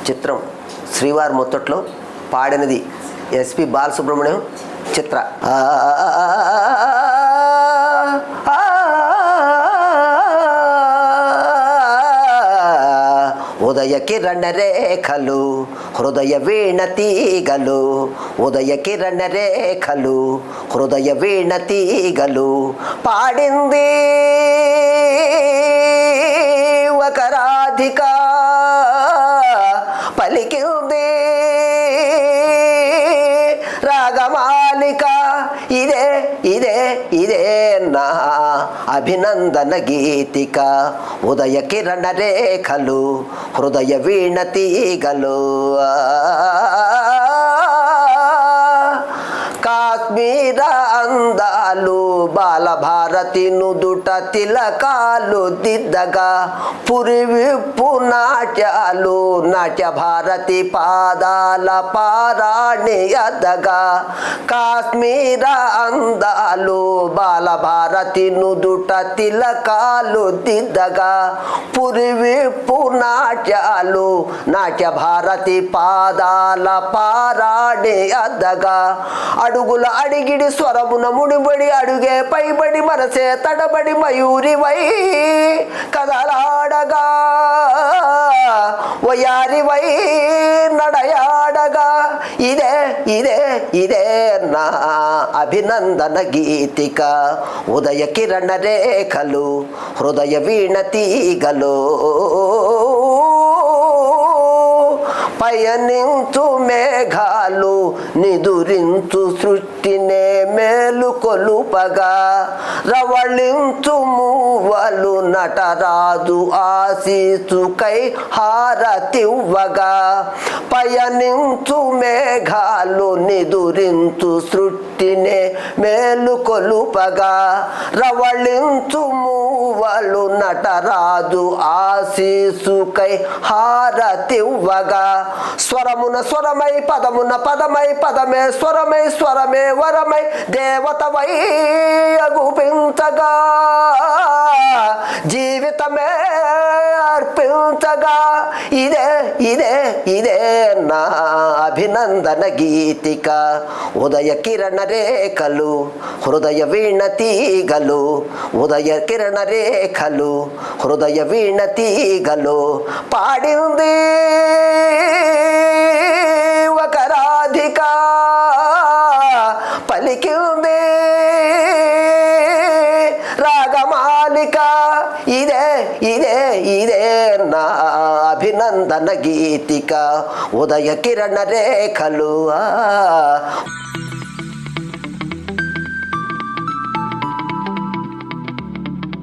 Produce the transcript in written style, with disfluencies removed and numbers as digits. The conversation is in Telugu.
చిత్రం శ్రీవారి ముత్తట్లో పాడినది ఎస్పి బాలసుబ్రహ్మణ్యం చిత్ర. ఉదయ కిరణ రేఖలు హృదయ వీణ తీగలు, ఉదయ కిరణ రేఖలు హృదయ వీణ తీగలు, పాడింది ఒక రాధిక, పలికింది రాగమాలిక. ఇదే ఇదే ఇదే నా అభినందన గీతిక. ఉదయ కిరణ రేఖలు హృదయ వీణ తీగలు. కాశ్మీర అందాలు బాలభారతి నుదుట తిలకాలు దిద్దగా, పురివిప్పు నాట్యాలు నాట్య భారతి పాదాల పారాణి అద్దగా. కాశ్మీర అందాలు బాలభారతి నుదుట తిలకాలు దిద్దగా, పురివిప్పు నాట్యాలు నాట్య భారతి పాదాల పారాణి అద్దగా. అడుగుల అడిగిడి స్వరమున ముడిబడి అడుగే పైబడి మనసే తడబడి మయూరివై కదలాడగా, వయారివై నడయాడగా. ఇదే ఇదే ఇదే నా అభినందన గీతిక. ఉదయ కిరణ రేఖలు హృదయ వీణ తీగలు. పయనించు మేఘాలు నిదురించు సృష్టినే మేలు కొలుపగా, రవళించు మూవలు నటరాజు ఆశీసుకై హారతివ్వగా. పయనించు మేఘాలు నిదురించు సృష్టినే మేలు కొలుపగా, రవళించు మూవలు నటరాజు ఆశీసుకై హారతివ్వగా. స్వరమున స్వరమై పదమున పదమై పదమే స్వరమై స్వరమే వరమై దేవతవై అగుపించగా, జీవితమే అర్పించగా. ఇదే ఇదే ఇదే నా అభినందన గీతిక. ఉదయ కిరణ రేఖలు హృదయ వీణ తీగలు, ఉదయ కిరణ రేఖలు హృదయ వీణ తీగలు, పాడింది ఒక రాధిక, పలికింది రాగమాలిక. ఇదే ఇదే ఇదే నా అభినందన గీతిక. ఉదయ కిరణ రేఖలు.